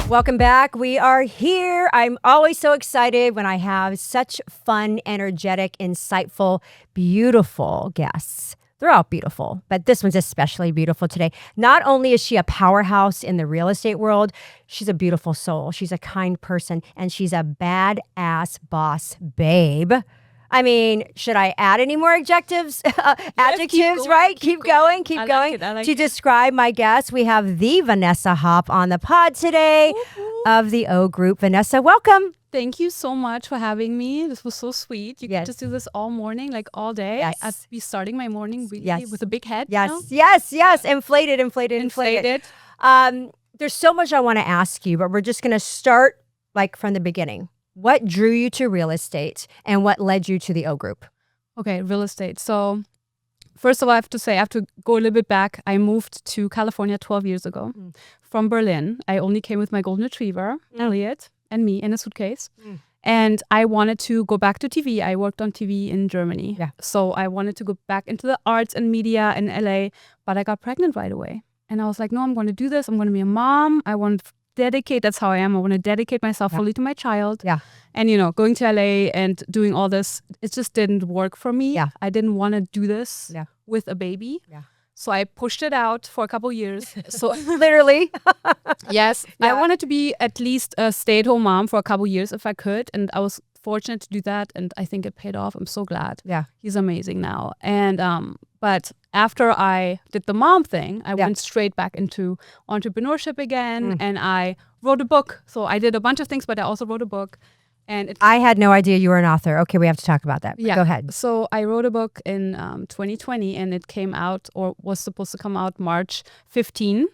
Welcome back. We are here. I'm always so excited when I have such fun, energetic, insightful, beautiful guests. They're all beautiful, but this one's especially beautiful today. Not only is she a powerhouse in the real estate world, she's a beautiful soul. She's a kind person, and she's a badass boss babe. I mean, should I add any more adjectives? Adjectives, right? Keep going. To describe my guest, we have the Vanessa Hopp on the pod today of the O Group. Vanessa, welcome. Thank you so much for having me. This was so sweet. You get to do this all morning, like all day. Yes. I'd be starting my morning really with a big head. Yes, you know? yes. Inflated. There's so much I want to ask you, but we're just going to start like from the beginning. What drew you to real estate and what led you to the O Group? Okay, real estate. So first of all, I have to go a little bit back. I moved to California 12 years ago from Berlin. I only came with my golden retriever, Elliot, and me in a suitcase. And I wanted to go back to TV. I worked on TV in Germany. Yeah. So I wanted to go back into the arts and media in LA, but I got pregnant right away. And I was like, no, I'm going to do this. I'm going to be a mom. I want to that's how I am. I want to dedicate myself fully to my child. Yeah. And, going to LA and doing all this, it just didn't work for me. Yeah. I didn't want to do this with a baby. Yeah. So I pushed it out for a couple years. So literally. Yes. I wanted to be at least a stay-at-home mom for a couple years if I could. And I was fortunate to do that. And I think it paid off. I'm so glad. Yeah. He's amazing now. And, but after I did the mom thing, I went straight back into entrepreneurship again, and I wrote a book. So I did a bunch of things, but I also wrote a book. And I had no idea you were an author. Okay, we have to talk about that. Yeah. Go ahead. So I wrote a book in 2020, and it came out, or was supposed to come out March 15.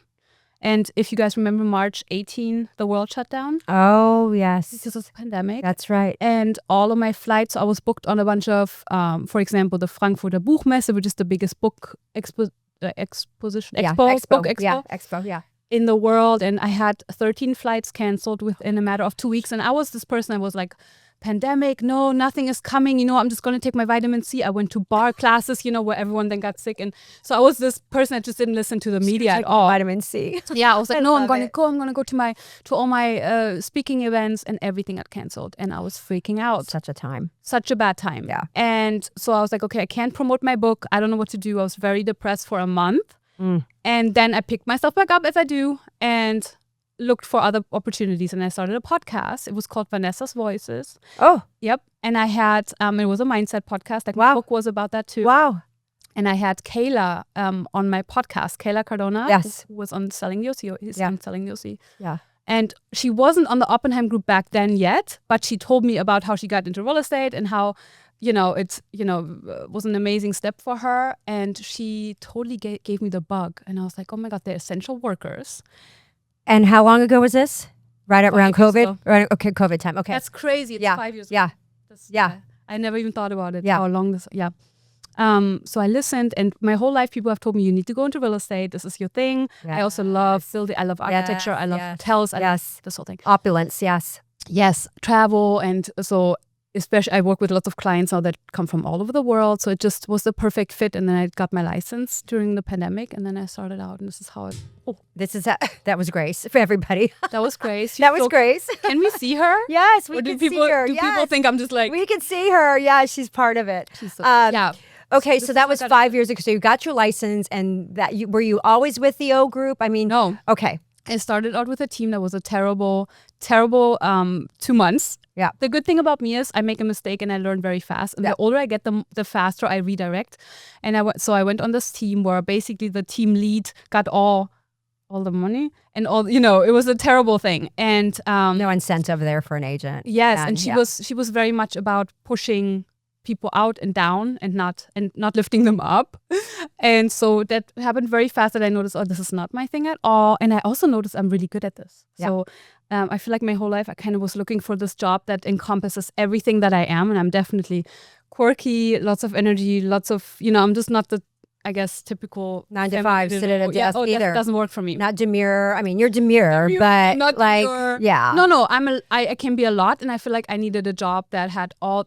And if you guys remember March 18, the world shut down. Oh, yes. Because of the pandemic. That's right. And all of my flights, I was booked on a bunch of, for example, the Frankfurter Buchmesse, which is the biggest book expo in the world. And I had 13 flights canceled within a matter of 2 weeks. And I was this person, I was like, pandemic, no, nothing is coming, I'm just going to take my vitamin C. I went to bar classes, where everyone then got sick. And so I was this person that just didn't listen to the media at all. Vitamin C. Yeah, I was like, no, I'm going to go to all my speaking events, and everything got canceled. And I was freaking out. Such a bad time. Yeah. And so I was like, okay, I can't promote my book. I don't know what to do. I was very depressed for a month. And then I picked myself back up as I do and looked for other opportunities, and I started a podcast. It was called Vanessa's Voices. Oh. Yep. And I had, it was a mindset podcast. Like my book was about that too. Wow. And I had Kayla on my podcast, Kayla Cardona. Yes. Who was on Selling Yossi. On Selling Yossi. Yeah. And she wasn't on the Oppenheim Group back then yet, but she told me about how she got into real estate and how, it's, was an amazing step for her. And she totally gave me the bug. And I was like, oh my God, they're essential workers. And how long ago was this? Right around COVID? Right, okay, COVID time. Okay. That's crazy. It's 5 years ago. Yeah. I never even thought about it. Yeah. How long this, so I listened, and my whole life people have told me, you need to go into real estate. This is your thing. Yes. I also love building. I love architecture. I love hotels. I love this whole thing. Opulence, yes. Yes, travel. And so especially I work with lots of clients now that come from all over the world. So it just was the perfect fit. And then I got my license during the pandemic, and then I started out, and this is how it. That was Grace for everybody. That was Grace. That was Grace. Can we see her? Yes, we can see her. Do people think I'm just like? We can see her. Yeah, she's part of it. Yeah. Okay, so that was 5 years ago. So you got your license, and were you always with the O Group? I mean, no. Okay. I started out with a team that was a terrible 2 months. Yeah. The good thing about me is I make a mistake and I learn very fast. And the older I get, the faster I redirect. And I went on this team where basically the team lead got all the money and all, it was a terrible thing. And no incentive there for an agent. Yes, and she was very much about pushing people out and down and not lifting them up. And so that happened very fast that I noticed, this is not my thing at all. And I also noticed I'm really good at this. Yeah. So I feel like my whole life I kind of was looking for this job that encompasses everything that I am. And I'm definitely quirky, lots of energy, lots of, I'm just not the, I guess, typical 9 to 5 sit at a desk either. That doesn't work for me. Not demure. I mean, you're demure, but not like, demure. Yeah. No. I can be a lot, and I feel like I needed a job that had a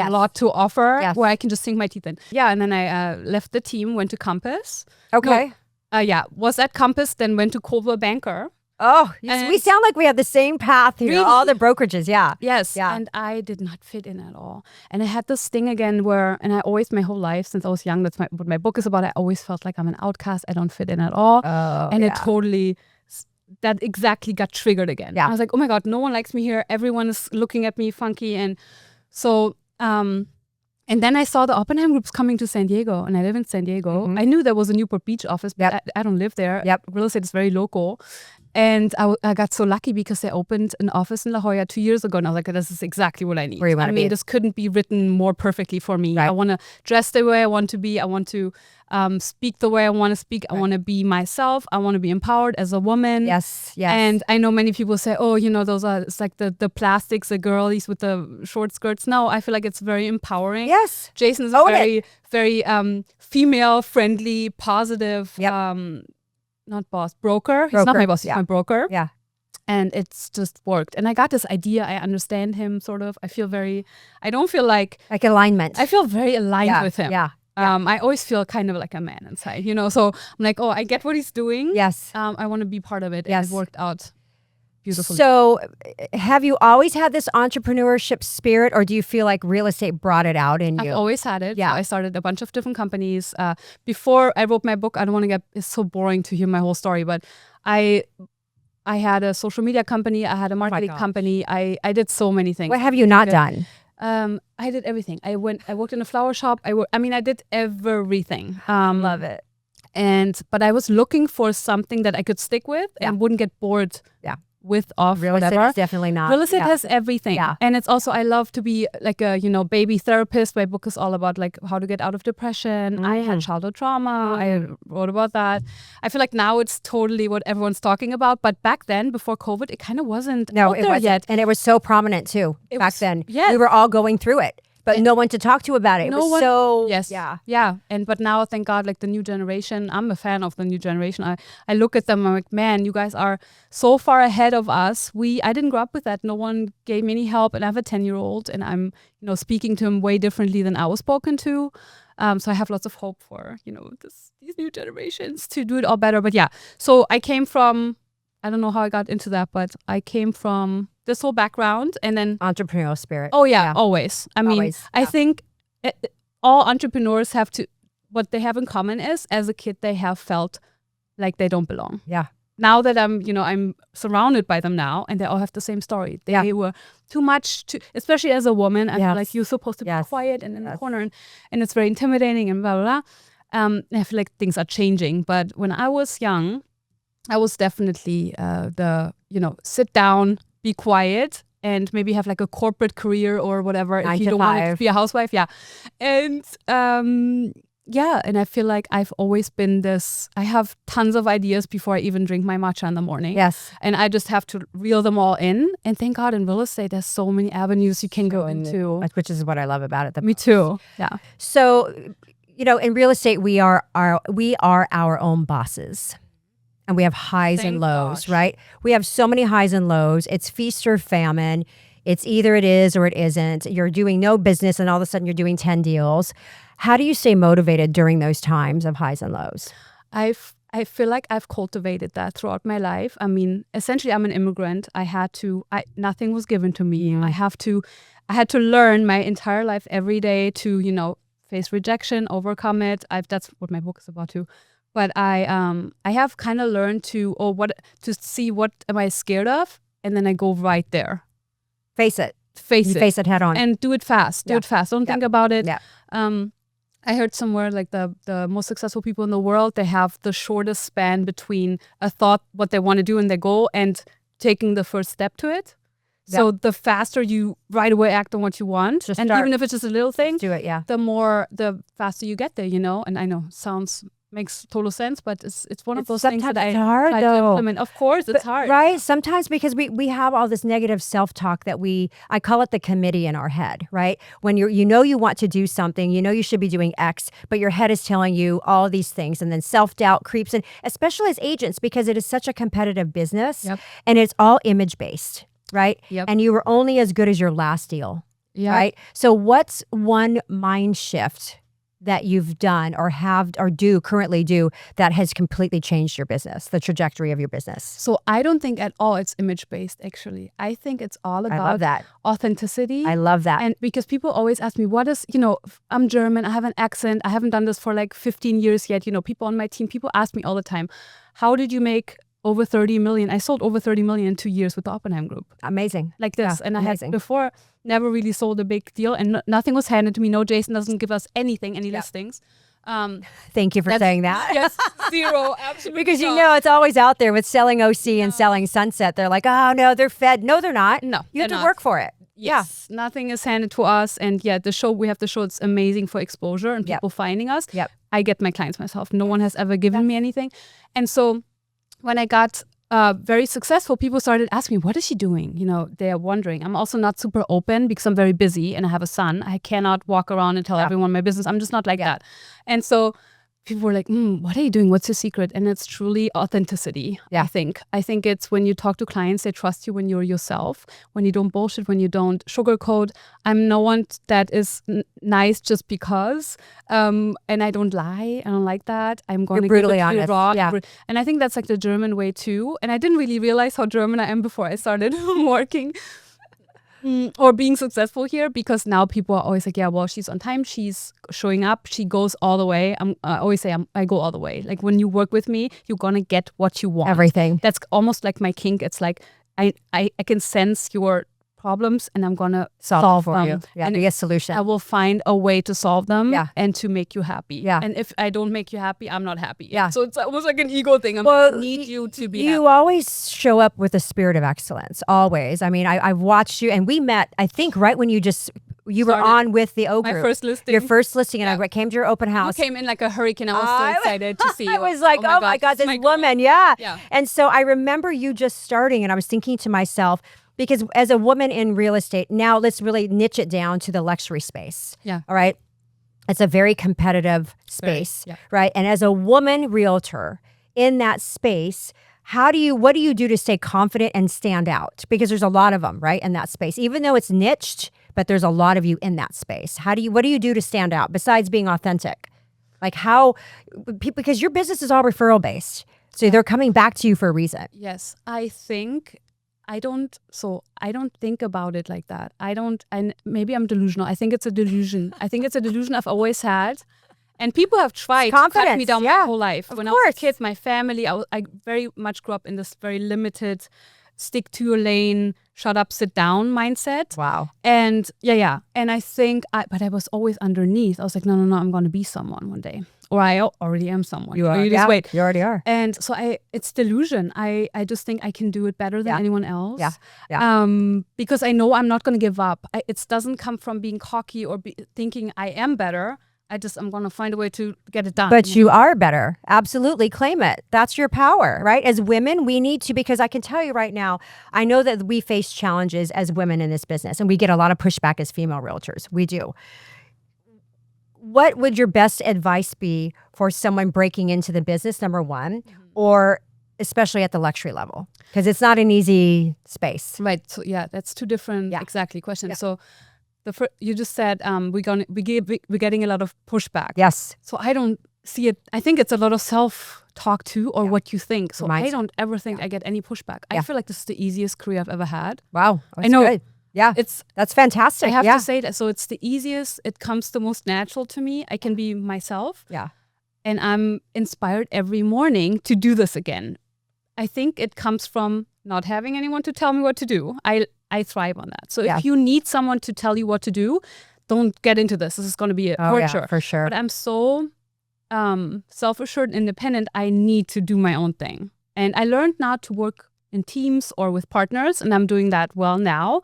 lot to offer, where I can just sink my teeth in. Yeah, and then I left the team, went to Compass. Okay. Was at Compass, then went to Coldwell Banker. Oh, we sound like we have the same path here. Really? All the brokerages, yeah. Yes. Yeah. And I did not fit in at all. And I had this thing again where, and I always, my whole life since I was young, that's what my book is about. I always felt like I'm an outcast. I don't fit in at all. Oh, and it totally, that exactly got triggered again. Yeah. I was like, oh my God, no one likes me here. Everyone is looking at me funky. And so, and then I saw the Oppenheim Group's coming to San Diego, and I live in San Diego. I knew there was a Newport Beach office, but I don't live there. Real estate is very local. And I got so lucky because they opened an office in La Jolla 2 years ago. And I was like, this is exactly what I need. Where you want to be. This couldn't be written more perfectly for me. Right. I want to dress the way I want to be. I want to speak the way I want to speak. I want to be myself. I want to be empowered as a woman. Yes. And I know many people say, oh, those are, it's like the plastics, the girlies with the short skirts. No, I feel like it's very empowering. Yes. Jason is very female friendly, positive, not boss, broker. He's not my boss, he's my broker. Yeah. And it's just worked. And I got this idea. I understand him sort of. I don't feel like alignment. I feel very aligned with him. Yeah. I always feel kind of like a man inside, So I'm like, oh, I get what he's doing. Yes. I want to be part of it. Yes. And it worked out beautifully. So have you always had this entrepreneurship spirit, or do you feel like real estate brought it out in you? I've always had it. Yeah. So I started a bunch of different companies. Before I wrote my book, I don't want to it's so boring to hear my whole story, but I had a social media company. I had a marketing company. I did so many things. What have you not done? I did everything. I worked in a flower shop. I did everything. Love it. But I was looking for something that I could stick with and wouldn't get bored with real estate is definitely not. Real estate has everything. Yeah. And it's also, I love to be like a, baby therapist. My book is all about like how to get out of depression. I had childhood trauma. I wrote about that. I feel like now it's totally what everyone's talking about. But back then, before COVID, it kind of wasn't out there yet. And it was so prominent too back then. Yes. We were all going through it. But no one to talk to about it. It was so... Yes. Yeah. But now, thank God, like the new generation, I'm a fan of the new generation. I look at them, I'm like, man, you guys are so far ahead of us. I didn't grow up with that. No one gave me any help. And I have a 10-year-old and I'm, speaking to him way differently than I was spoken to. So I have lots of hope for, these new generations to do it all better. But yeah, so I came from... I don't know how I got into that, but I came from this whole background and then... Entrepreneurial spirit. Oh, yeah. Always. I mean, Always, I think all entrepreneurs what they have in common is, as a kid, they have felt like they don't belong. Yeah. Now that I'm surrounded by them now, and they all have the same story. They were too much, especially as a woman. I feel like you're supposed to be quiet and in the corner, and it's very intimidating and blah, blah, blah. I feel like things are changing. But when I was young... I was definitely sit down, be quiet, and maybe have like a corporate career or whatever. 9 if you to don't 5. want to be a housewife, and and I feel like I've always been this. I have tons of ideas before I even drink my matcha in the morning. Yes, and I just have to reel them all in. And thank God in real estate, there's so many avenues you can go into, which is what I love about it. Me too. Yeah. So, in real estate, we are our own bosses. And we have highs and lows, right? We have so many highs and lows. It's feast or famine. It's either it is or it isn't. You're doing no business and all of a sudden you're doing 10 deals. How do you stay motivated during those times of highs and lows? I feel like I've cultivated that throughout my life. I mean, essentially, I'm an immigrant. Nothing was given to me. I had to learn my entire life every day to, face rejection, overcome it. That's what my book is about too. But I have kind of learned to see what am I scared of, and then I go right there. Face it head on, and do it fast. Do it fast. Don't think about it. Yeah. I heard somewhere like the most successful people in the world, they have the shortest span between a thought, what they want to do, and their goal, and taking the first step to it. So the faster you right away act on what you want, just and start. even if it's just a little thing, do it. Yeah. The faster you get there. And I know makes total sense, but it's one of those things that I try to implement. Of course, it's hard. Right? Sometimes because we have all this negative self-talk that I call it the committee in our head, right? When you want to do something, you should be doing X, but your head is telling you all these things, and then self-doubt creeps in, especially as agents, because it is such a competitive business, and it's all image-based, right? And you were only as good as your last deal, right? So what's one mind shift that you've done or have or do currently do that has completely changed your business, the trajectory of your business? So I don't think at all it's image-based, actually. I think it's all I love about that. authenticity. I love that. And because people always ask me, what is, I'm German, I have an accent, I haven't done this for like 15 years yet. People on my team, people ask me all the time, how did you make over 30 million? I sold over 30 million in 2 years with the Oppenheim Group. Amazing. Like this. Yeah, and amazing. I had before never really sold a big deal, and nothing was handed to me. No, Jason doesn't give us anything, any listings. Thank you for saying that. Yes, zero, absolutely. Because it's always out there with selling OC and selling Sunset. They're like, oh no, they're fed. No, they're not. No, you have to they're not. work for it. Yes, nothing is handed to us. And we have the show. It's amazing for exposure and people finding us. Yep. I get my clients myself. No one has ever given me anything. And so when I got very successful, people started asking me, what is she doing? They are wondering. I'm also not super open because I'm very busy and I have a son. I cannot walk around and tell everyone my business. I'm just not like that. And so people were like, what are you doing? What's your secret? And it's truly authenticity, I think. I think it's when you talk to clients, they trust you when you're yourself, when you don't bullshit, when you don't sugarcoat. I'm no one that is nice just because, and I don't lie. I don't like that. I'm going to brutally give it honest. raw. Yeah. And I think that's like the German way too. And I didn't really realize how German I am before I started working. Or being successful here, because now people are always like, yeah, well, she's on time, she's showing up, she goes all the way. I always say I go all the way. Like when you work with me, you're gonna get what you want. Everything. That's almost like my kink. It's like I can sense your problems and I'm gonna solve for them. you. Yeah, And be a solution. I will find a way to solve them and to make you happy. Yeah. And if I don't make you happy, I'm not happy. Yeah. So it's almost like an ego thing. I need you to be happy. You always show up with a spirit of excellence, always. I mean, I've watched you, and we met, I think, right when you were on with the O Group. My first listing. Your first listing, and I came to your open house. You came in like a hurricane. I was so excited to see you. I was like, oh my God, this woman, yeah. And so I remember you just starting, and I was thinking to myself, because as a woman in real estate, now let's really niche it down to the luxury space. Yeah. All right. It's a very competitive space, right? And as a woman realtor in that space, what do you do to stay confident and stand out? Because there's a lot of them, right, in that space. Even though it's niched, but there's a lot of you in that space. What do you do to stand out besides being authentic? Like because your business is all referral based. So they're coming back to you for a reason. Yes. I don't think about it like that. And maybe I'm delusional. I think it's a delusion. I think it's a delusion I've always had. And people have tried to cut me down my whole life. When I was a kid, my family, I very much grew up in this very limited, stick to your lane, shut up, sit down mindset. Wow. And And I think, but I was always underneath. I was like, no, I'm going to be someone one day. Or I already am someone. You are. You just wait. You already are. And so it's delusion. I just think I can do it better than anyone else. Yeah. Because I know I'm not going to give up. It doesn't come from being cocky or thinking I am better. I'm going to find a way to get it done. But you are better. Absolutely. Claim it. That's your power, right? As women, we need to, because I can tell you right now, I know that we face challenges as women in this business, and we get a lot of pushback as female realtors. We do. What would your best advice be for someone breaking into the business, number one, or especially at the luxury level? Because it's not an easy space. Right. So that's two different exactly questions. Yeah. So you just said we're getting a lot of pushback. Yes. So I don't see it. I think it's a lot of self-talk too, or what you think. So I don't ever think I get any pushback. I feel like this is the easiest career I've ever had. Wow. I know. Good. Yeah, that's fantastic. I have to say that. So it's the easiest. It comes the most natural to me. I can be myself. Yeah. And I'm inspired every morning to do this again. I think it comes from not having anyone to tell me what to do. I thrive on that. So if you need someone to tell you what to do, don't get into this. This is going to be a torture. Yeah, for sure. But I'm so self-assured and independent. I need to do my own thing. And I learned not to work in teams or with partners, and I'm doing that well now.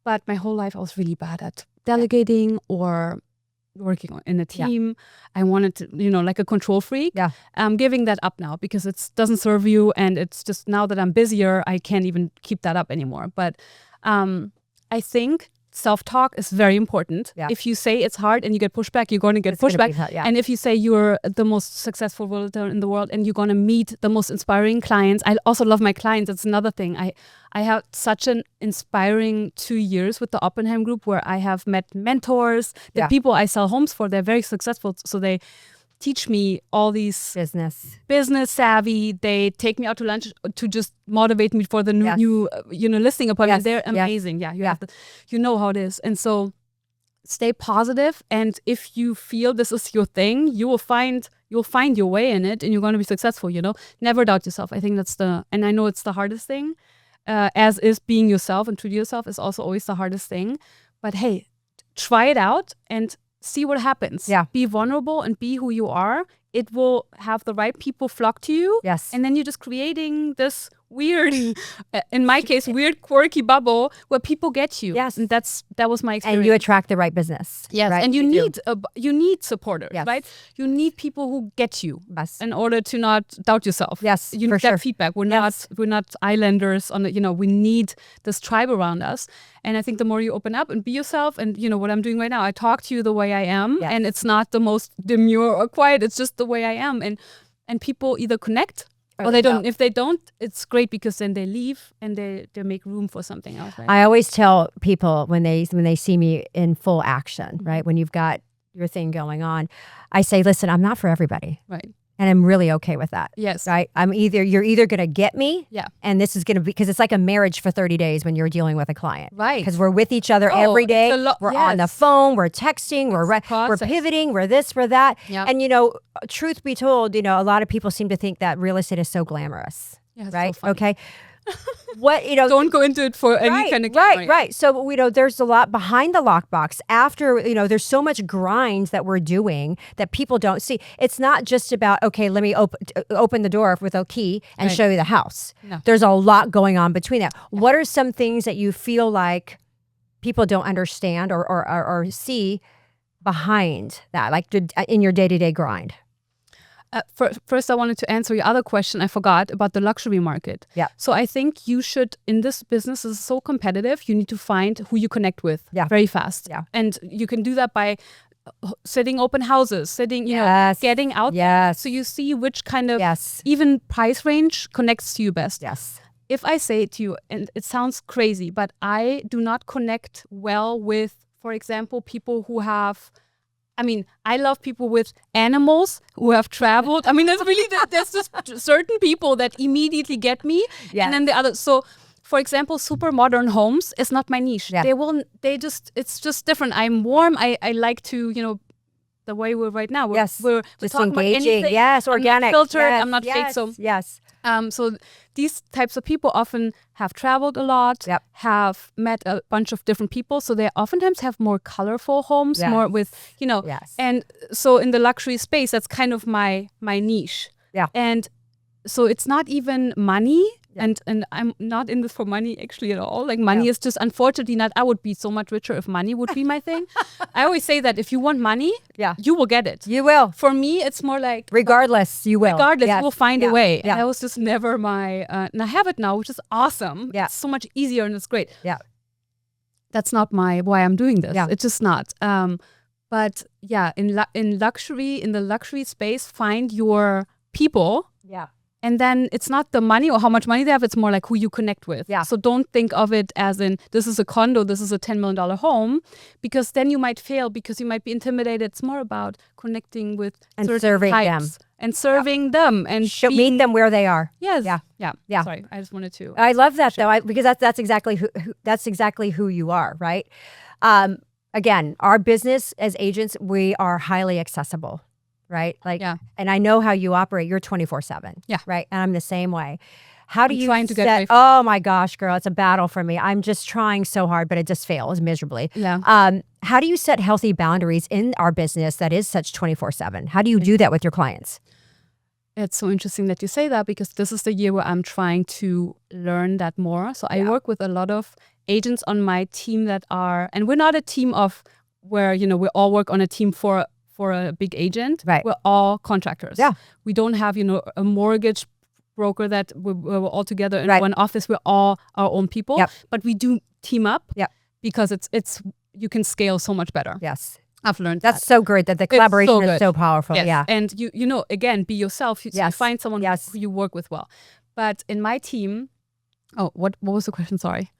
But my whole life I was really bad at delegating or working in a team. I wanted to, like a control freak. Yeah. I'm giving that up now because it doesn't serve you. And it's just now that I'm busier, I can't even keep that up anymore. But I think self-talk is very important. Yeah. If you say it's hard and you get pushback, you're going to get It's gonna pushback. be hard, yeah. And if you say you're the most successful realtor in the world and you're going to meet the most inspiring clients, I also love my clients. That's another thing. I had such an inspiring 2 years with the Oppenheim Group where I have met mentors, the people I sell homes for, they're very successful. So they teach me all these business savvy. They take me out to lunch to just motivate me for the new listing appointment. They're amazing. Yeah, you know how it is. And so stay positive. And if you feel this is your thing, you'll find your way in it, and you're going to be successful. Never doubt yourself. I think and I know it's the hardest thing. As is being yourself and true to yourself is also always the hardest thing. But hey, try it out and see what happens. Yeah. Be vulnerable and be who you are. It will have the right people flock to you. Yes. And then you're just creating this weird, in my case, weird, quirky bubble where people get you. Yes. And that was my experience. And you attract the right business. Yes. Right? And you need supporters, Yes. right? You need people who get you. Yes. In order to not doubt yourself. Yes, You for need sure. that feedback. We're not islanders on we need this tribe around us. And I think the more you open up and be yourself, and what I'm doing right now, I talk to you the way I am. Yes. And it's not the most demure or quiet. It's just the way I am. And people either connect or they don't. If they don't, it's great because then they leave and they make room for something else. Right? I always tell people when they see me in full action, right? When you've got your thing going on, I say, listen, I'm not for everybody. Right. And I'm really okay with that. Yes. Right? You're either going to get me. Yeah. And this is going to be, because it's like a marriage for 30 days when you're dealing with a client. Right. Because we're with each other every day. We're on the phone, we're texting, we're pivoting, we're this, we're that. Yep. And truth be told, a lot of people seem to think that real estate is so glamorous. Yeah, it's right? so funny. Okay. Don't go into it for any kind of right. So there's a lot behind the lockbox. After there's so much grind that we're doing that people don't see. It's not just about let me open the door with a key and show you the house. No. There's a lot going on between that. What are some things that you feel like people don't understand or see behind that, like in your day-to-day grind? First, I wanted to answer your other question. I forgot about the luxury market. Yeah. So I think you should, in this business, is so competitive, you need to find who you connect with very fast. Yeah. And you can do that by sitting open houses, getting out there. So you see which kind of even price range connects to you best. Yes. If I say to you, and it sounds crazy, but I do not connect well with, for example, people who have... I love people with animals who have traveled. there's just certain people that immediately get me. Yes. And then the others. So, for example, super modern homes is not my niche. Yeah. It's just different. I'm warm. I like to, the way we're right now. We're just talking about engaging. anything. Yes, organic. I'm not filtered. Yes, I'm not fake. So, yes. So these types of people often have traveled a lot, have met a bunch of different people. So they oftentimes have more colorful homes, more with, and so in the luxury space, that's kind of my niche. Yeah. And so it's not even money. And I'm not in this for money actually at all. Like money is just unfortunately not. I would be so much richer if money would be my thing. I always say that if you want money, you will get it. You will. For me, it's more like regardless, you will. Regardless, you will find a way. Yeah. And that was just never my. And I have it now, which is awesome. Yeah. It's so much easier and it's great. Yeah. That's not why I'm doing this. Yeah. It's just not. But yeah, in the luxury space, find your people. Yeah. And then it's not the money or how much money they have. It's more like who you connect with. Yeah. So don't think of it as in this is a condo, this is a $10 million home, because then you might fail because you might be intimidated. It's more about connecting with and serving types them and serving them and meet them where they are. Yes. Yeah. Sorry, I just wanted to. I love that though, because that's exactly who you are, right? Again, our business as agents, we are highly accessible. Right? And I know how you operate. You're 24/7. Yeah. Right? And I'm the same way. How do you trying to get away oh my gosh, girl, it's a battle for me. I'm just trying so hard, but it just fails miserably. Yeah. How do you set healthy boundaries in our business that is such 24/7? How do you do that with your clients? It's so interesting that you say that because this is the year where I'm trying to learn that more. So I work with a lot of agents on my team that are, and we're not a team of where, we all work on a team for a big agent. Right. We're all contractors. Yeah. We don't have, a mortgage broker that we're all together in one office. We're all our own people. Yep. But we do team up. Yep. because it's you can scale so much better. Yes. I've learned That's so great that the collaboration is so powerful. Yes. Yeah. And you again, be yourself. You find someone who you work with well. But in my team, what was the question? Sorry.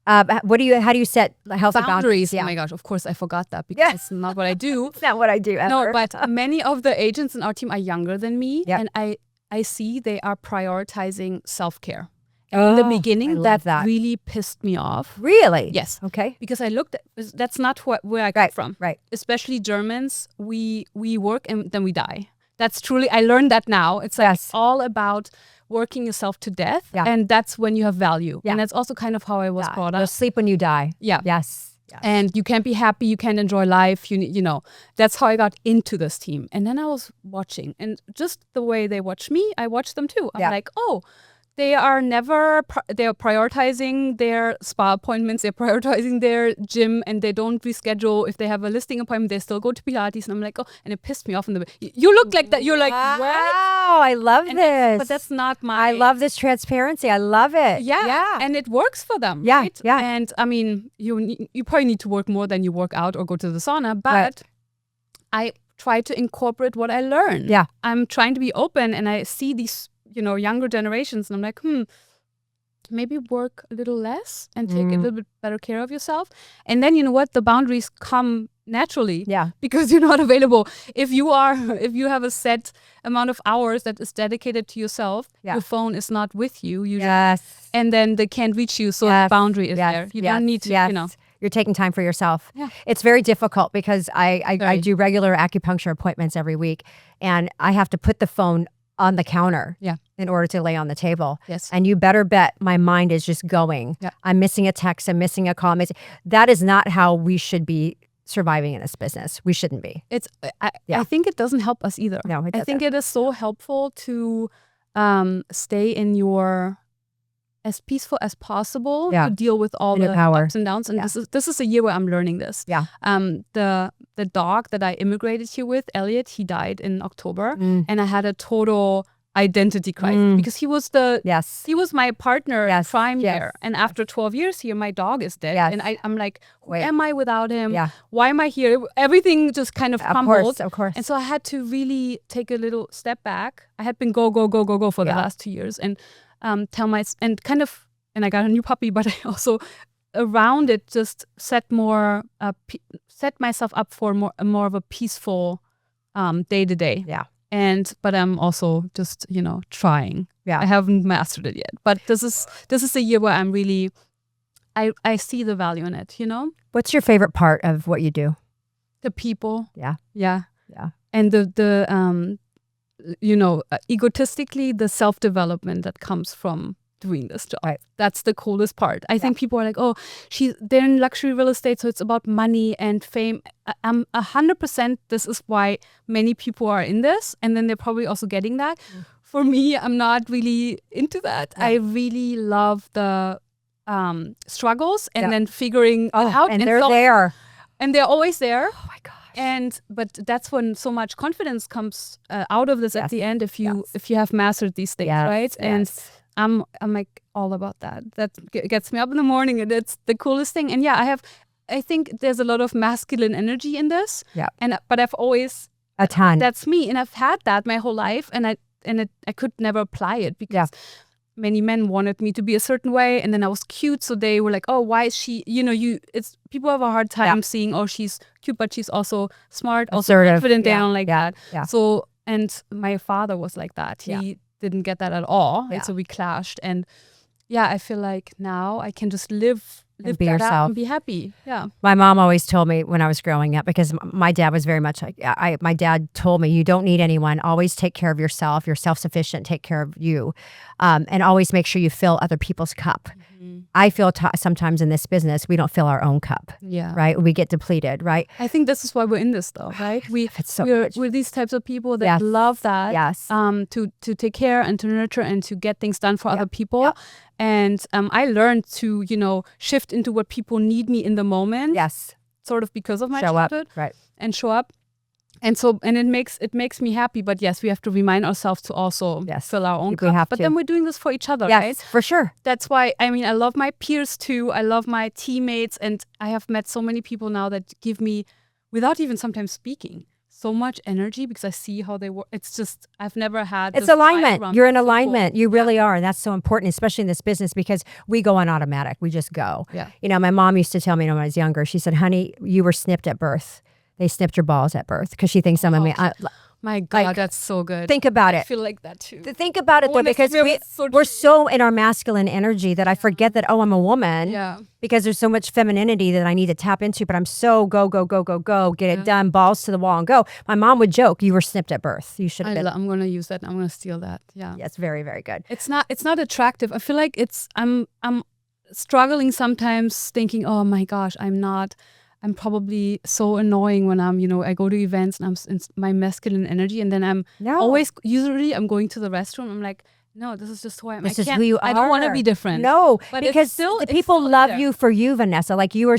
How do you set healthy boundaries? Yeah. Oh my gosh, of course I forgot that because it's not what I do. It's not what I do ever. No, but many of the agents in our team are younger than me. Yep. And I see they are prioritizing self-care. In the beginning, that really pissed me off. Really? Yes. Okay. Because I looked at, that's not where I come from. Right. Especially Germans, we work and then we die. That's truly, I learned that now. It's like all about working yourself to death. Yeah. And that's when you have value. Yeah. And that's also kind of how I was brought up. You'll sleep when you die. Yeah. Yes. And you can't be happy, you can't enjoy life, you know. That's how I got into this team. And then I was watching, and just the way they watch me, I watch them too. I'm like, oh, they are they're prioritizing their spa appointments, they're prioritizing their gym, and they don't reschedule. If they have a listing appointment, they still go to Pilates. And I'm like, oh, and it pissed me off. You look like that. You're like, wow, what? I love this. But that's not my... I love this transparency. I love it. Yeah. And it works for them. Yeah. Right? Yeah. And I mean, you probably need to work more than you work out or go to the sauna, but I try to incorporate what I learned. Yeah. I'm trying to be open, and I see these younger generations, and I'm like, maybe work a little less and take a little bit better care of yourself. And then you know what? The boundaries come naturally. Yeah. Because you're not available. If you have a set amount of hours that is dedicated to yourself, your phone is not with you usually. Yes. And then they can't reach you. So the boundary is there. You don't need to, You're taking time for yourself. Yeah. It's very difficult because I do regular acupuncture appointments every week, and I have to put the phone on the counter in order to lay on the table. Yes. And you better bet my mind is just going. Yeah. I'm missing a text. I'm missing a call. That is not how we should be surviving in this business. We shouldn't be. I think it doesn't help us either. No, it doesn't. I think it is so helpful to stay in your as peaceful as possible to deal with all the ups and downs. And this is a year where I'm learning this. Yeah. The dog that I immigrated here with, Elliot, he died in October, and I had a total identity crisis because he was he was my partner in crime there. And after 12 years here, my dog is dead. And I'm like, who am I without him? Yeah. Why am I here? Everything just kind of crumbled. Of course. And so I had to really take a little step back. I had been go for the last 2 years, and and I got a new puppy, but I also around it just set myself up for more of a peaceful day to day. Yeah. But I'm also just trying. Yeah. I haven't mastered it yet. But this is a year where I'm really I see the value in it. What's your favorite part of what you do? The people. Yeah. Yeah. Yeah. And the egotistically, the self-development that comes from doing this job. Right. That's the coolest part. I think people are like, oh, they're in luxury real estate, so it's about money and fame. I'm 100%. This is why many people are in this, and then they're probably also getting that. For me, I'm not really into that. I really love the struggles and then figuring out. And they're there. And they're always there. Oh my gosh. But that's when so much confidence comes out of this at the end if you have mastered these things, right? And I'm like all about that. That gets me up in the morning, and it's the coolest thing. And I think there's a lot of masculine energy in this. Yeah. But I've always a ton. That's me, and I've had that my whole life, and I could never apply it because many men wanted me to be a certain way, and then I was cute, so they were like, "Oh, why is she?" It's people have a hard time seeing, "Oh, she's cute, but she's also smart, also confident." They don't like that. Yeah. So, and my father was like that. He didn't get that at all. Right? So we clashed, and I feel like now I can just live be yourself and be happy. Yeah. My mom always told me when I was growing up, because my dad was very much like, my dad told me, you don't need anyone. Always take care of yourself. You're self-sufficient. Take care of you. And always make sure you fill other people's cup. Mm-hmm. I feel sometimes in this business, we don't fill our own cup. Yeah. Right? We get depleted, right? I think this is why we're in this though, right? We're these types of people that love that. Yes. To take care and to nurture and to get things done for other people. Yeah. And I learned to, shift into what people need me in the moment. Yes. Sort of because of my childhood. Right. And show up. And it makes me happy. But yes, we have to remind ourselves to also fill our own We cup. have But to. then we're doing this for each other, Yes, right? for sure. That's why, I mean, I love my peers too. I love my teammates. And I have met so many people now that give me, without even sometimes speaking, so much energy because I see how they work. It's just, I've never had It's this vibe alignment. around You're in me. So cool. alignment. You really are. And that's so important, especially in this business, because we go on automatic. We just go. Yeah. You know, my mom used to tell me when I was younger, she said, honey, you were snipped at birth. They snipped your balls at birth because she thinks I'm a My God, like, that's so good. Think about I it. feel like that too. Think about it though, wanna because feel it's so we're true. so in our masculine energy that I forget that, oh, I'm a woman. Yeah. Because there's so much femininity that I need to tap into, but I'm so go, get it done, balls to the wall and go. My mom would joke, you were snipped at birth. You should have been. I'm going to use that. I'm going to steal that. Yeah. Yes, very, very good. It's not attractive. I feel like I'm struggling sometimes thinking, oh my gosh, I'm probably so annoying when I go to events and I'm in my masculine energy, and then I'm usually I'm going to the restroom. I'm like, no, this is just who I am. This is who you are. I don't want to be different. No, but because the people love you for you, Vanessa. Like you are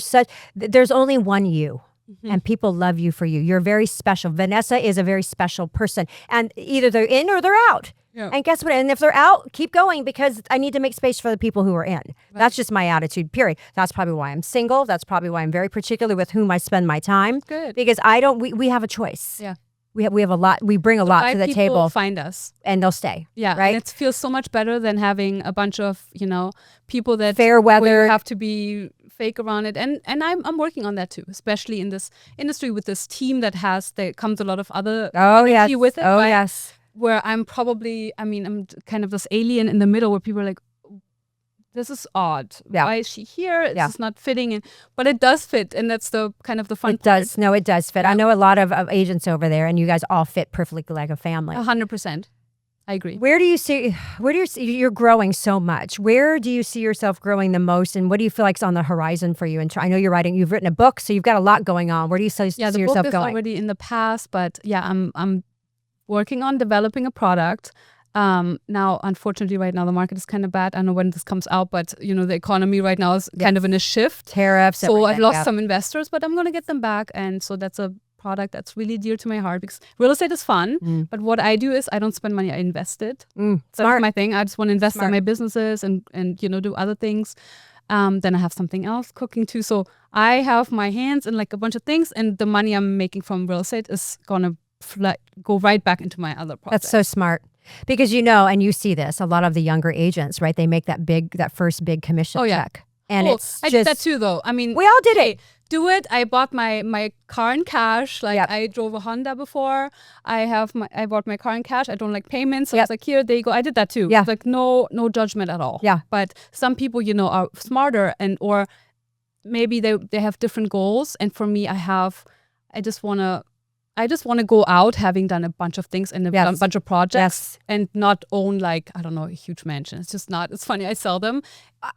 there's only one you. Mm-hmm. And people love you for you. You're very special. Vanessa is a very special person. And either they're in or they're out. Yeah. And guess what? And if they're out, keep going, because I need to make space for the people who are in. Right. That's just my attitude, period. That's probably why I'm single. That's probably why I'm very particular with whom I spend my time. Good. Because we have a choice. Yeah. We have a lot. We bring a lot to the table. Find us, and they'll stay. Yeah, right. And it feels so much better than having a bunch of people that fair weather you have to be fake around it. And I'm working on that too, especially in this industry with this team there comes a lot of other energy with it. Oh yes. Where I'm I'm kind of this alien in the middle where people are like, this is odd. Yeah. Why is she here? It's not fitting. But it does fit. And that's the kind of the fun part. Does. No, it does fit. Yeah. I know a lot of agents over there, and you guys all fit perfectly like a family. 100%. I agree. Where do you see you're growing so much? Where do you see yourself growing the most? And what do you feel like is on the horizon for you? And I know you've written a book, so you've got a lot going on. Where do you see yourself going? The book is already in the past, but I'm working on developing a product. Now, unfortunately, right now the market is kind of bad. I don't know when this comes out, but the economy right now is kind of in a shift. Tariffs. So I've lost some investors, but I'm going to get them back. And so that's a product that's really dear to my heart, because real estate is fun. But what I do is I don't spend money, I invest it. That's my thing. I just want to invest in my businesses and do other things. Then I have something else cooking too. So I have my hands in like a bunch of things, and the money I'm making from real estate is going to go right back into my other projects. That's so smart. Because and you see this, a lot of the younger agents, right? They make that first big commission check. And I did that too, though. I mean, we all did it. Do it. I bought my car in cash. Like I drove a Honda before. I bought my car in cash. I don't like payments. So it's like, here, there you go. I did that too. Yeah. It's like no judgment at all. Yeah. But some people, are smarter or maybe they have different goals. And for me, I just want to go out having done a bunch of things and a bunch of projects and not own a huge mansion. It's just not, it's funny. I sell them.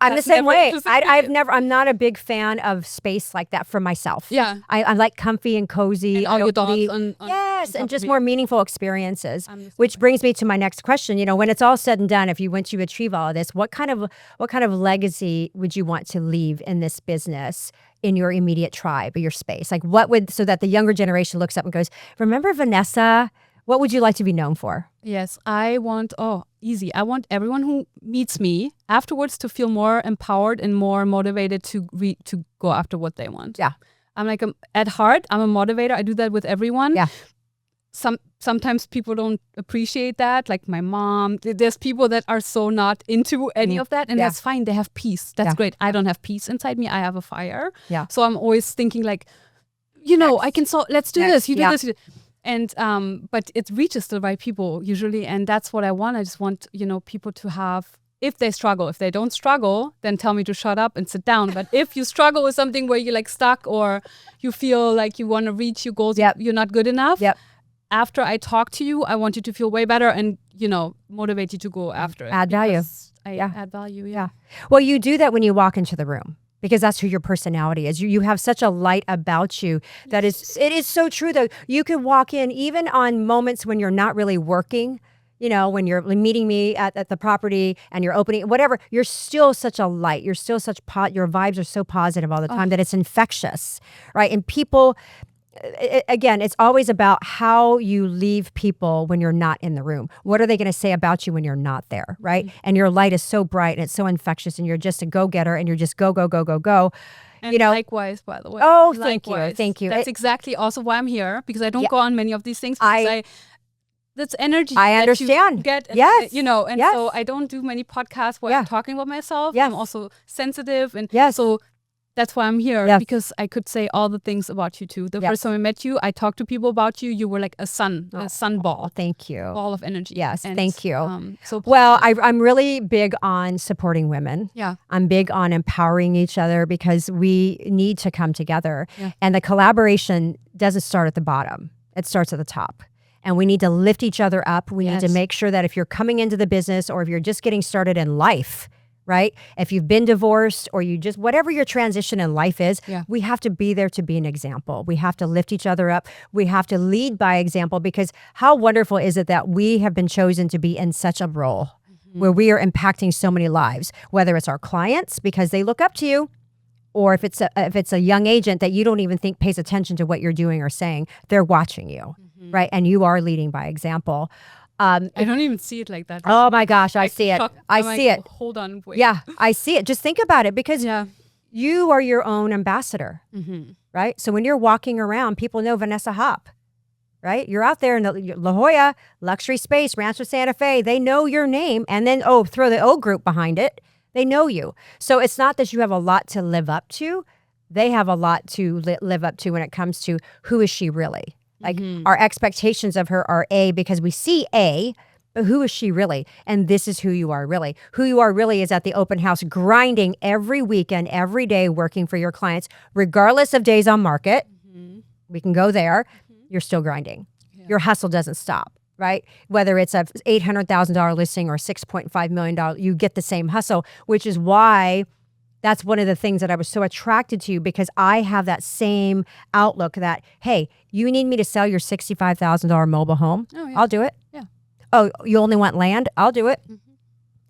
I'm the same way. I'm not a big fan of space like that for myself. Yeah. I like comfy and cozy. And all your dogs and just more meaningful experiences, which brings me to my next question. When it's all said and done, once you achieve all of this, what kind of legacy would you want to leave in this business, in your immediate tribe or your space? Like so that the younger generation looks up and goes, remember Vanessa? What would you like to be known for? Yes, I want everyone who meets me afterwards to feel more empowered and more motivated to go after what they want. Yeah. I'm at heart, I'm a motivator. I do that with everyone. Yeah. Sometimes people don't appreciate that, like my mom. There's people that are so not into any of that, and that's fine. They have peace. That's great. I don't have peace inside me. I have a fire. Yeah. So I'm always thinking I can let's do this. You do this. And but it reaches the right people usually, and that's what I want. I just want people to have, if they struggle. If they don't struggle, then tell me to shut up and sit down. But if you struggle with something where you're stuck, or you feel like you want to reach your goals, you're not good enough. Yep. After I talk to you, I want you to feel way better and motivate you to go after it. Add value. Add value. Yeah. Well, you do that when you walk into the room, because that's who your personality is. You have such a light about you that it is so true though. You can walk in even on moments when you're not really working, when you're meeting me at the property and you're opening, whatever, you're still such a light. You're still such your vibes are so positive all the time that it's infectious, right? And people, again, it's always about how you leave people when you're not in the room. What are they going to say about you when you're not there, right? And your light is so bright and it's so infectious and you're just a go-getter and you're just go, go, go, go, go. And you know, likewise, by the way. Oh, thank Likewise. you. Thank you. That's exactly also why I'm here, because I don't go on many of these things. That's energy. I that understand. You get, and, yes. You know, and yes. so I don't do many podcasts where I'm talking about myself. Yes. I'm also sensitive. And yes. so that's why I'm here, yes. because I could say all the things about you too. The first time I met you, I talked to people about you. You were like a sun ball. Oh, thank you. Ball of energy. Yes, and, thank you. So well, I'm really big on supporting women. Yeah. I'm big on empowering each other because we need to come together. Yeah. And the collaboration doesn't start at the bottom. It starts at the top. And we need to lift each other up. We need to make sure that if you're coming into the business or if you're just getting started in life, right? If you've been divorced or you just, whatever your transition in life is, we have to be there to be an example. We have to lift each other up. We have to lead by example, because how wonderful is it that we have been chosen to be in such a role where we are impacting so many lives, whether it's our clients because they look up to you, or if it's a young agent that you don't even think pays attention to what you're doing or saying, they're watching you, right? And you are leading by example. I don't even see it like that. Oh my gosh, I see it. I see it. Hold on, wait. Yeah, I see it. Just think about it, because you are your own ambassador, right? So when you're walking around, people know Vanessa Hopp, right? You're out there in the La Jolla, Luxury Space, Rancho Santa Fe. They know your name. And then, throw the O group behind it. They know you. So it's not that you have a lot to live up to. They have a lot to live up to when it comes to who is she really? Like our expectations of her are A because we see A, but who is she really? And this is who you are really. Who you are really is at the open house, grinding every weekend, every day, working for your clients, regardless of days on market. We can go there. You're still grinding. Your hustle doesn't stop, right? Whether it's a $800,000 listing or $6.5 million, you get the same hustle, which is why that's one of the things that I was so attracted to, because I have that same outlook that, hey, you need me to sell your $65,000 mobile home? Oh, yeah. I'll do it. Yeah. Oh, you only want land? I'll do it.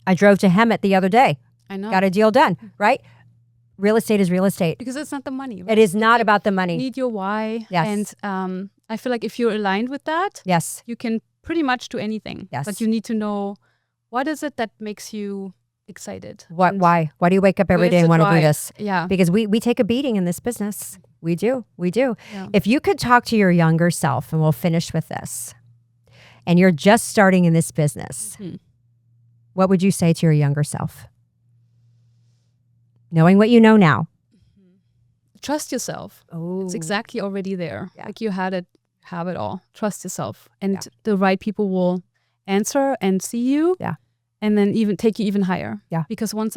I drove to Hemet the other day. I know. Got a deal done, right? Real estate is real estate. Because it's not the money, right? It is not about the money. You need your why. Yes. And I feel like if you're aligned with that, yes, you can pretty much do anything. Yes. But you need to know, what is it that makes you excited? Why do you wake up every day and want to do this? Yeah. Because we take a beating in this business. We do. Yeah. If you could talk to your younger self, and we'll finish with this, and you're just starting in this business, what would you say to your younger self? Knowing what you know now. Trust yourself. Oh. It's exactly already there. Yeah. Like you have it all. Trust yourself. And the right people will answer and see you. Yeah. And then even take you even higher. Yeah. Because when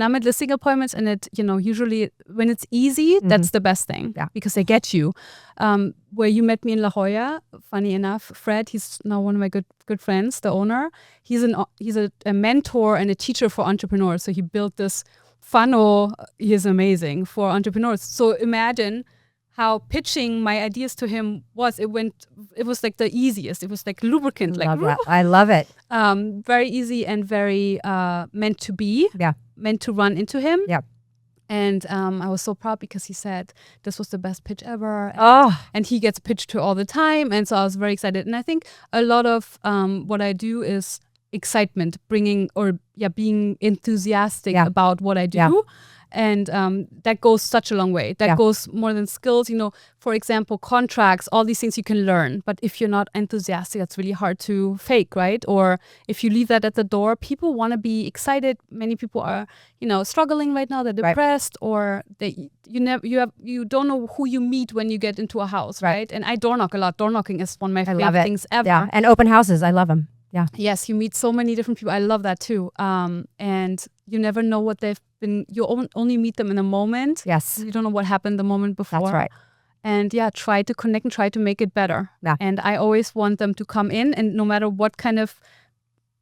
I'm at listing appointments, and it, usually when it's easy, that's the best thing. Yeah. Because they get you. Where you met me in La Jolla, funny enough, Fred, he's now one of my good friends, the owner. He's a mentor and a teacher for entrepreneurs. So he built this funnel. He is amazing for entrepreneurs. So imagine how pitching my ideas to him was. It was like the easiest. It was like lubricant. I love it. Very easy and very meant to be. Yeah. Meant to run into him. Yeah. And I was so proud because he said this was the best pitch ever. And he gets pitched to all the time. And so I was very excited. And I think a lot of what I do is excitement, being enthusiastic about what I do. Yeah. And that goes such a long way. That goes more than skills. For example, contracts, all these things you can learn. But if you're not enthusiastic, that's really hard to fake, right? Or if you leave that at the door, people want to be excited. Many people are, struggling right now. They're depressed, or you don't know who you meet when you get into a house, right? And I door knock a lot. Door knocking is one of my favorite things ever. Yeah, and open houses, I love them. Yeah. Yes, you meet so many different people. I love that too. And you never know what they've been. You only meet them in a moment. Yes. You don't know what happened the moment before. That's right. And try to connect and try to make it better. Yeah. And I always want them to come in, and no matter what kind of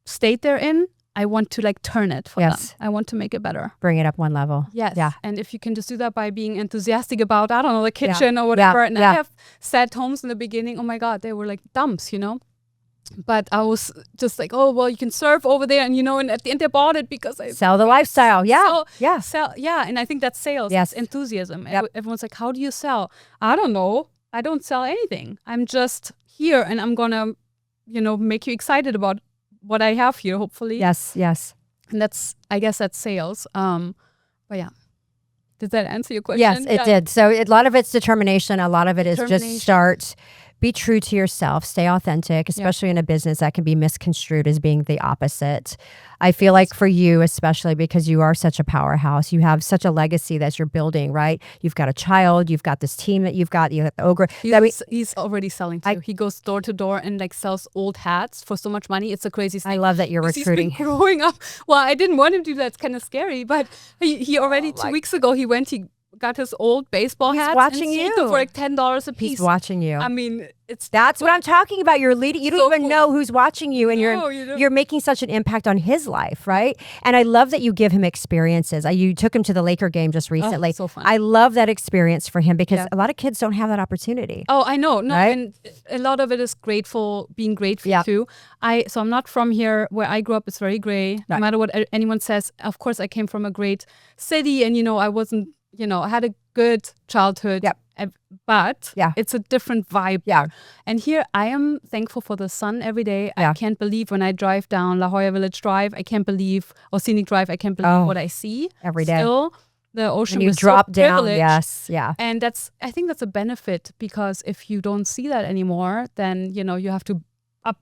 state they're in, I want to turn it for them. I want to make it better. Bring it up one level. Yes. Yeah. And if you can just do that by being enthusiastic about, I don't know, the kitchen or whatever. And I have sad homes in the beginning. Oh my God, they were like dumps, But I was just like, oh, well, you can surf over there. And at the end, I bought it because I sell the lifestyle. Yeah. And I think that's sales. Yes. It's enthusiasm. Yep. Everyone's like, how do you sell? I don't know. I don't sell anything. I'm just here, and I'm gonna, make you excited about what I have here, hopefully. Yes. And I guess that's sales. But yeah. Did that answer your question? Yes, it did. So a lot of it's determination. A lot of it is just start. Be true to yourself. Stay authentic, especially in a business that can be misconstrued as being the opposite. I feel like for you, especially because you are such a powerhouse, you have such a legacy that you're building, right? You've got a child. You've got this team that you've got. You got the ogre. He's already selling too. He goes door to door and like sells old hats for so much money. It's a crazy thing. I love that you're recruiting. He's been growing up. Well, I didn't want him to do that. It's kind of scary. But he already 2 weeks ago, he got his old baseball hats. He's watching and you sold them for like $10 a piece. He's watching you. I mean, that's what I'm talking about. You're leading. You don't even know who's watching you, and you you're making such an impact on his life, right? And I love that you give him experiences. You took him to the Laker game just recently. So fun. I love that experience for him because a lot of kids don't have that opportunity. Oh, I know. No, right? And a lot of it is being grateful too. So I'm not from here. Where I grew up, it's very gray. No matter what anyone says. Of course, I came from a great city, and I wasn't. I had a good childhood, but it's a different vibe. Yeah. And here I am thankful for the sun every day. I can't believe when I drive down La Jolla Village Drive, or Scenic Drive, I can't believe what I see. Every day. Still, the ocean you was drop so down. privileged. Yes. Yeah. And I think that's a benefit, because if you don't see that anymore, then, you have to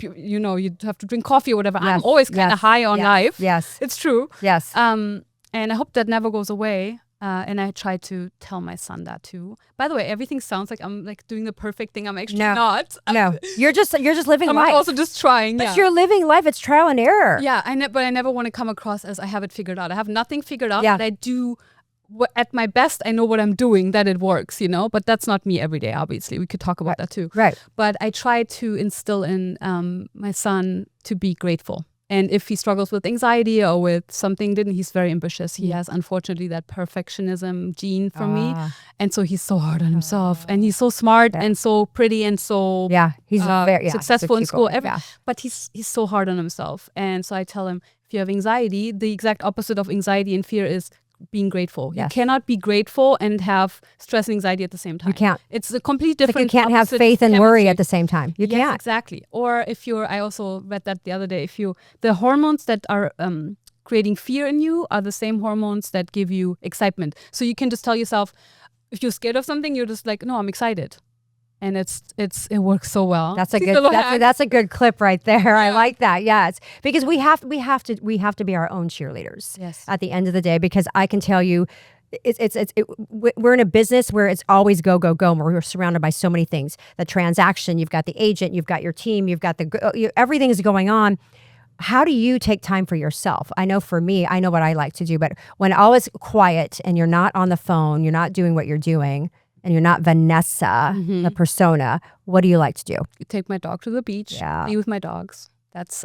you have to drink coffee or whatever. Yes. I'm always kind of high on life. Yes. It's true. Yes. And I hope that never goes away. And I try to tell my son that too. By the way, everything sounds like I'm like doing the perfect thing. I'm actually not. No, you're just living life. I'm also just trying. But you're living life. It's trial and error. Yeah, but I never want to come across as I have it figured out. I have nothing figured out. But I do. At my best, I know what I'm doing, that it works, But that's not me every day, obviously. We could talk about that too. Right. But I try to instill in my son to be grateful. And if he struggles with anxiety or with something, then he's very ambitious. He has, unfortunately, that perfectionism gene from me. And so he's so hard on himself. And he's so smart and so pretty and so he's very successful in school. But he's so hard on himself. And so I tell him, if you have anxiety, the exact opposite of anxiety and fear is being grateful. Yes. You cannot be grateful and have stress and anxiety at the same time. You can't. It's a completely different. Like you can't have faith and worry at the same time. You can't. Exactly. Or I also read that the other day, the hormones that are creating fear in you are the same hormones that give you excitement. So you can just tell yourself, if you're scared of something, you're just like, no, I'm excited. And it works so well. That's a good clip right there. Yeah. I like that. Yes, because we have to be our own cheerleaders. Yes. At the end of the day, because I can tell you, we're in a business where it's always go go go. We're surrounded by so many things. The transaction, you've got the agent, you've got your team, you've got everything is going on. How do you take time for yourself? I know for me, I know what I like to do, but when all is quiet and you're not on the phone, you're not doing what you're doing, and you're not Vanessa, the persona, what do you like to do? Take my dog to the beach, be with my dogs. That's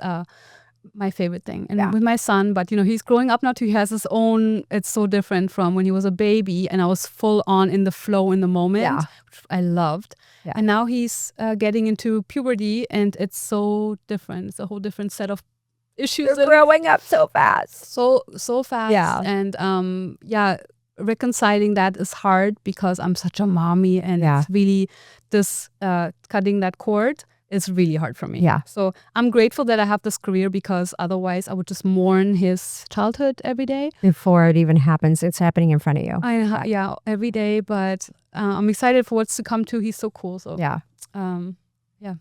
my favorite thing. And with my son, but he's growing up now too. He has his own, it's so different from when he was a baby and I was full on in the flow in the moment, which I loved. Yeah. And now he's getting into puberty and it's so different. It's a whole different set of issues. You're growing up so fast. So fast. Yeah. And reconciling that is hard because I'm such a mommy and it's really this cutting that cord is really hard for me. Yeah. So I'm grateful that I have this career because otherwise I would just mourn his childhood every day. Before it even happens, it's happening in front of you. Every day. But I'm excited for what's to come too. He's so cool. So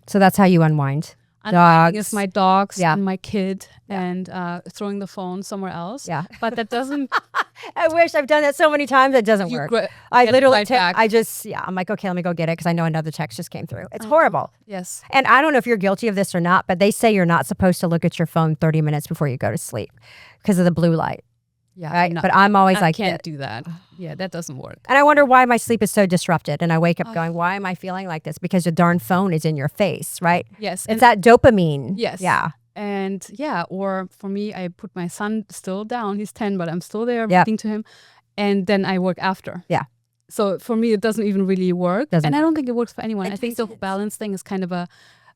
So that's how you unwind. Dogs. It's my dogs and my kid and throwing the phone somewhere else. Yeah. But that doesn't... I wish I've done that so many times. It doesn't work. I literally, I'm like, okay, let me go get it because I know another text just came through. It's horrible. Yes. And I don't know if you're guilty of this or not, but they say you're not supposed to look at your phone 30 minutes before you go to sleep because of the blue light. Yeah. Right? But I'm always I like, can't do that. Yeah, that doesn't work. And I wonder why my sleep is so disrupted. And I wake up going, why am I feeling like this? Because the darn phone is in your face, right? Yes. It's that dopamine. Yes. Yeah. And or for me, I put my son still down. He's 10, but I'm still there reading to him. And then I work after. Yeah. So for me, it doesn't even really work. And I don't think it works for anyone. I think the balance thing is kind of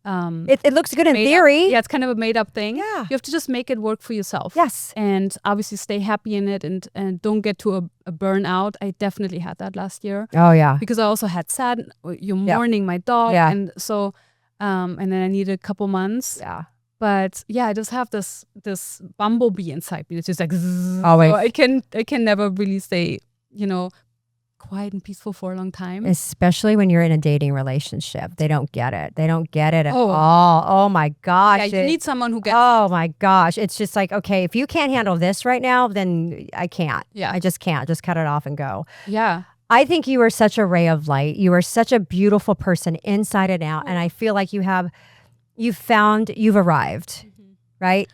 It looks good in made theory. up. Yeah, it's kind of a made up thing. Yeah. You have to just make it work for yourself. Yes. And obviously stay happy in it and don't get to a burnout. I definitely had that last year. Oh, yeah. Because I also had you're mourning my dog. Yeah. And so, and then I needed a couple months. Yeah. But yeah, I just have this bumblebee inside me. It's just like, Always. so I can never really stay, quiet and peaceful for a long time. Especially when you're in a dating relationship. They don't get it. They don't get it at all. Oh my gosh. Yeah, you need someone who gets Oh my gosh. It's just like, okay, if you can't handle this right now, then I can't. Yeah. I just can't. Just cut it off and go. Yeah. I think you are such a ray of light. You are such a beautiful person inside and out. And I feel like you've arrived, right?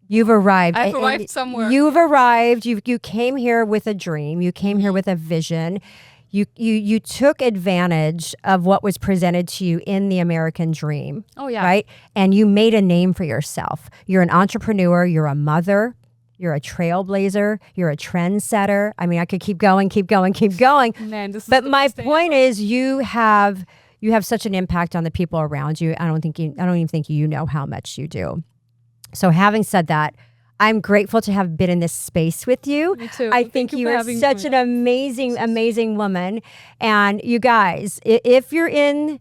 You've arrived. I've arrived somewhere. You've arrived. You came here with a dream. You came here with a vision. You took advantage of what was presented to you in the American dream. Oh, yeah. Right? And you made a name for yourself. You're an entrepreneur. You're a mother. You're a trailblazer. You're a trendsetter. I mean, I could keep going. Man, but my point is you have such an impact on the people around you. I don't even think you know how much you do. So having said that, I'm grateful to have been in this space with you. Me too. I think you are such an amazing woman. And you guys, if you're in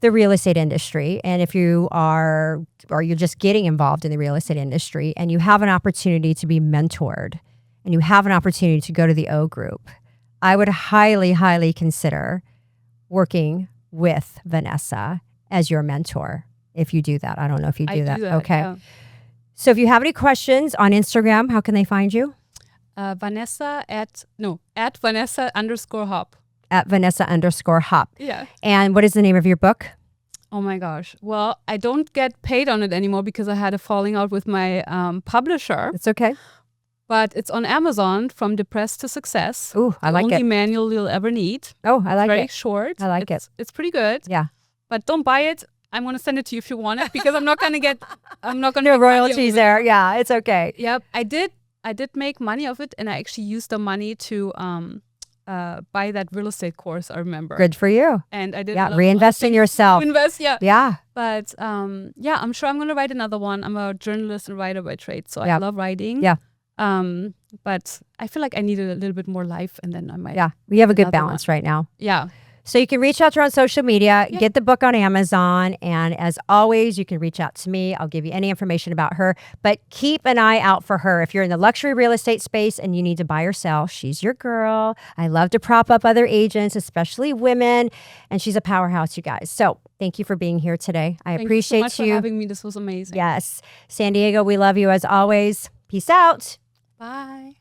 the real estate industry and if you are, or you're just getting involved in the real estate industry and you have an opportunity to be mentored and you have an opportunity to go to the O Group, I would highly consider working with Vanessa as your mentor. If you do that. I don't know if you do that. Okay. Yeah. So if you have any questions on Instagram, how can they find you? Vanessa at Vanessa_Hopp. At Vanessa_Hopp. Yeah. And what is the name of your book? Oh my gosh. Well, I don't get paid on it anymore because I had a falling out with my publisher. It's okay. But it's on Amazon, From Depressed to Success. Ooh, I like the it. only manual you'll ever need. Oh, I like Very it. short. I like it. It's pretty good. Yeah. But don't buy it. I'm going to send it to you if you want it because I'm not going to get No royalties there. Yeah, it's okay. Yep. I did make money of it and I actually used the money to buy that real estate course, I remember. Good for you. And I did reinvest in yourself. Invest, yeah. Yeah. But yeah, I'm sure I'm going to write another one. I'm a journalist and writer by trade, so I love writing. Yeah. But I feel like I need a little bit more life and then I might. Yeah. We have a good balance right now. Yeah. So you can reach out to her on social media, get the book on Amazon, and as always, you can reach out to me. I'll give you any information about her, but keep an eye out for her. If you're in the luxury real estate space and you need to buy or sell, she's your girl. I love to prop up other agents, especially women, and she's a powerhouse, you guys. So thank you for being here today. I appreciate you. Thank you so much for having me. This was amazing. Yes. San Diego, we love you as always. Peace out. Bye.